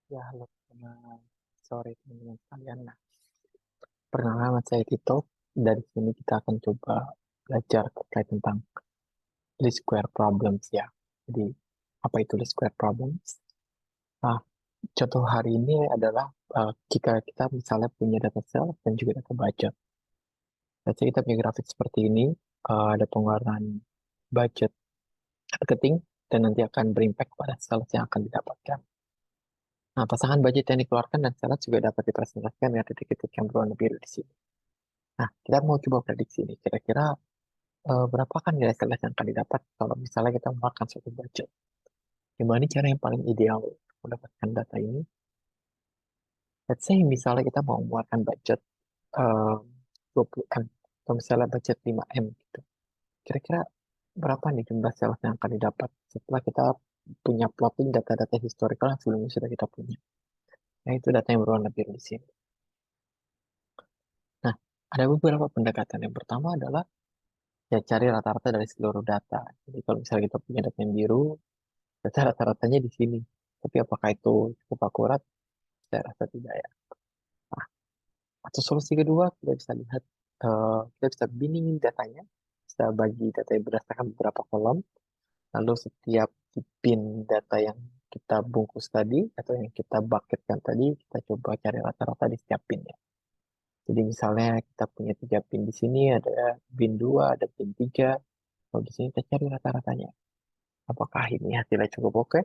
Ya, halo, sore teman-teman sekalian. Nah, perkenalkan saya Tito. Dari sini kita akan coba belajar terkait tentang least square problems ya. Jadi, apa itu least square problems? Nah, contoh hari ini adalah jika kita misalnya punya data sales dan juga data budget. Jadi kita punya grafik seperti ini, ada pengeluaran budget marketing dan nanti akan berimpact pada sales yang akan didapatkan. Nah, pasangan budget yang dikeluarkan dan sales juga dapat dipresentasikan dengan titik-titik yang berwarna biru di sini. Nah, kita mau coba prediksi nih, kira-kira berapa kan nilai sales yang akan didapat kalau misalnya kita mengeluarkan suatu budget. Gimana cara yang paling ideal untuk mendapatkan data ini? Let's say misalnya kita mau mengeluarkan budget eh, 20M, atau misalnya budget 5M gitu. Kira-kira berapa nih jumlah sales yang akan didapat setelah kita punya plotting data-data historical yang sebelumnya sudah kita punya. Nah, itu data yang berwarna biru di sini. Nah, ada beberapa pendekatan. Yang pertama adalah ya cari rata-rata dari seluruh data. Jadi kalau misalnya kita punya data yang biru, data rata-ratanya di sini. Tapi apakah itu cukup akurat? Saya rasa tidak ya. Nah, atau solusi kedua, kita bisa lihat, kita bisa bindingin datanya, kita bagi data yang berdasarkan beberapa kolom, lalu setiap pin data yang kita bungkus tadi, atau yang kita bucketkan tadi, kita coba cari rata-rata di setiap pinnya. Jadi misalnya kita punya 3 pin di sini, ada pin 2, ada pin 3, kalau di sini kita cari rata-ratanya. Apakah ini hasilnya cukup oke?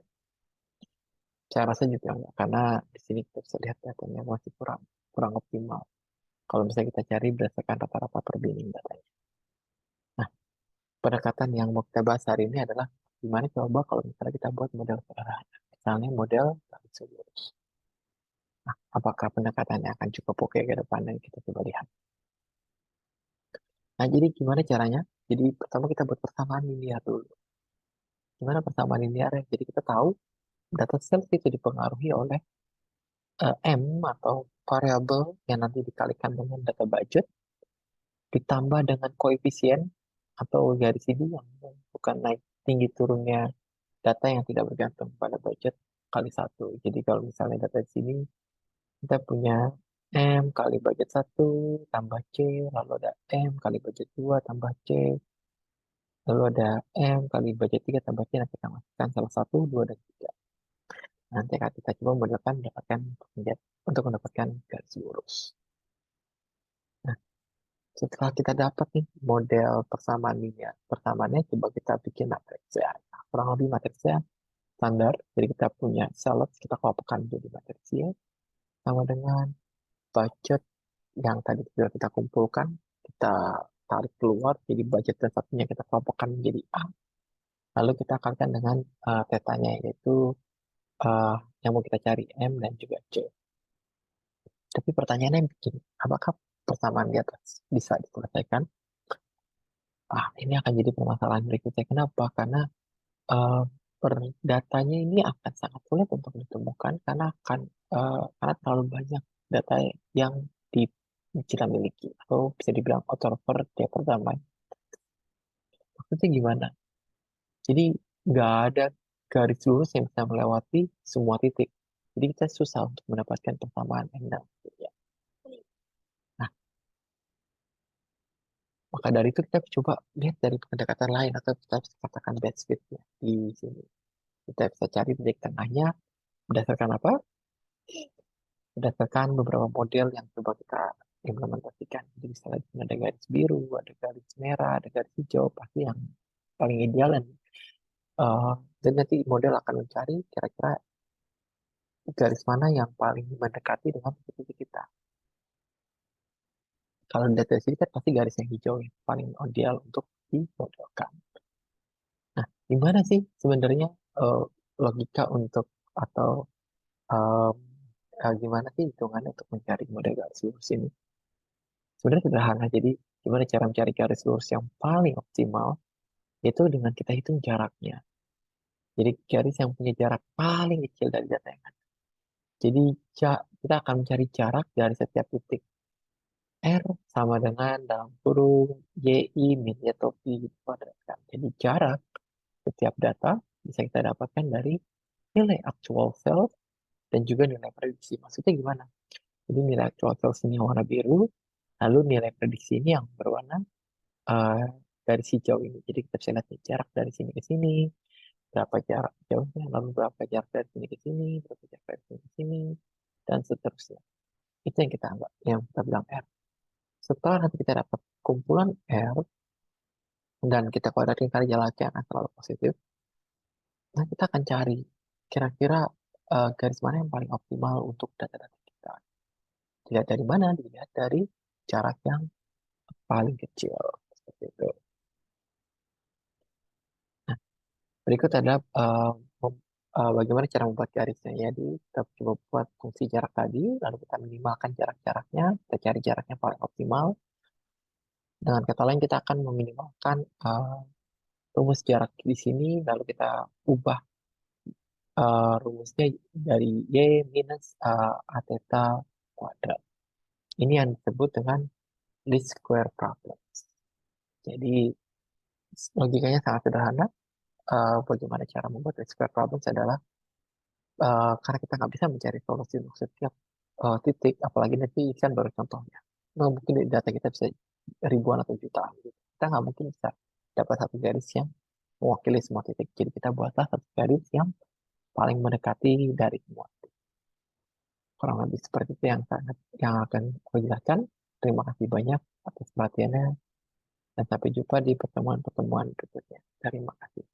Saya rasa juga enggak, karena di sini kita bisa lihat datanya masih kurang kurang optimal. Kalau misalnya kita cari berdasarkan rata-rata per billing datanya. Nah, pendekatan yang mau kita bahas hari ini adalah gimana coba kalau misalnya kita buat model sederhana. Misalnya model garis lurus. Nah, apakah pendekatannya akan cukup oke ke depannya? Kita coba lihat. Nah, jadi gimana caranya? Jadi pertama kita buat persamaan linear dulu. Gimana persamaan linear? Jadi kita tahu data sales itu dipengaruhi oleh M atau variabel yang nanti dikalikan dengan data budget ditambah dengan koefisien atau garis ini yang bukan naik tinggi turunnya data yang tidak bergantung pada budget kali satu. Jadi kalau misalnya data di sini kita punya M kali budget satu tambah C, lalu ada M kali budget 2 tambah C, lalu ada M kali budget 3 tambah C, nanti kita masukkan salah satu, dua, dan tiga. Nanti akan kita coba modelkan untuk mendapatkan garis lurus. Nah, setelah kita dapat nih model persamaan linear, persamaannya coba kita bikin matriksnya. Nah, kurang lebih matriksnya standar. Jadi kita punya sales, kita kelompokkan jadi matriksnya sama dengan budget yang tadi sudah kita kumpulkan, kita tarik keluar, jadi budget dan satunya kita kelompokkan menjadi A. Lalu kita akalkan dengan tetanya, yaitu uh, yang mau kita cari M dan juga C. Tapi pertanyaannya begini, apakah persamaan di atas bisa diselesaikan? Ini akan jadi permasalahan berikutnya. Kenapa? Karena eh, per datanya ini akan sangat sulit untuk ditemukan karena terlalu banyak data yang di kita miliki atau bisa dibilang outlier dia pertama. Maksudnya gimana? Jadi nggak ada garis lurus yang bisa melewati semua titik. Jadi kita susah untuk mendapatkan persamaan M dan T, ya. Nah, maka dari itu kita coba lihat dari pendekatan lain atau kita bisa katakan best fit ya di sini. Kita bisa cari titik tengahnya berdasarkan apa? Berdasarkan beberapa model yang coba kita implementasikan. Jadi misalnya di sini ada garis biru, ada garis merah, ada garis hijau, pasti yang paling ideal eh, dan nanti model akan mencari kira-kira garis mana yang paling mendekati dengan titik kita. Kalau di data sini kan pasti garis yang hijau yang paling ideal untuk dimodelkan. Nah, gimana sih sebenarnya eh, logika untuk atau em, gimana sih hitungannya untuk mencari model garis lurus ini? Sebenarnya sederhana, jadi gimana cara mencari garis lurus yang paling optimal? Itu dengan kita hitung jaraknya. Jadi garis yang punya jarak paling kecil dari data yang ada. Jadi kita akan mencari jarak dari setiap titik. R sama dengan dalam kurung YI min atau Pi kuadrat kan. Jadi jarak setiap data bisa kita dapatkan dari nilai actual self dan juga nilai prediksi. Maksudnya gimana? Jadi nilai actual sini yang warna biru, lalu nilai prediksi ini yang berwarna eh, garis hijau ini. Jadi kita bisa lihat nih, jarak dari sini ke sini, berapa jarak jauhnya, lalu berapa jarak dari sini ke sini, berapa jarak dari sini ke sini, dan seterusnya. Itu yang kita anggap, yang kita bilang R. Setelah nanti kita dapat kumpulan R, dan kita kuadratkan kali jaraknya akan selalu positif, nah kita akan cari kira-kira garis mana yang paling optimal untuk data-data kita. Dilihat dari mana? Dilihat dari jarak yang paling kecil. Seperti itu. Nah, berikut adalah bagaimana cara membuat garisnya. Ya, jadi kita coba buat fungsi jarak tadi, lalu kita minimalkan jarak-jaraknya, kita cari jarak yang paling optimal. Dengan kata lain, kita akan meminimalkan rumus jarak di sini, lalu kita ubah rumusnya dari Y minus A theta kuadrat. Ini yang disebut dengan least square problem. Jadi, logikanya sangat sederhana. Bagaimana cara membuat least square problems adalah karena kita nggak bisa mencari solusi untuk setiap titik, apalagi nanti kan baru contohnya. Nggak mungkin data kita bisa ribuan atau jutaan. Gitu. Kita nggak mungkin bisa dapat satu garis yang mewakili semua titik. Jadi kita buatlah satu garis yang paling mendekati dari semua. Kurang lebih seperti itu yang akan aku jelaskan. Terima kasih banyak atas perhatiannya dan sampai jumpa di pertemuan-pertemuan berikutnya. Terima kasih.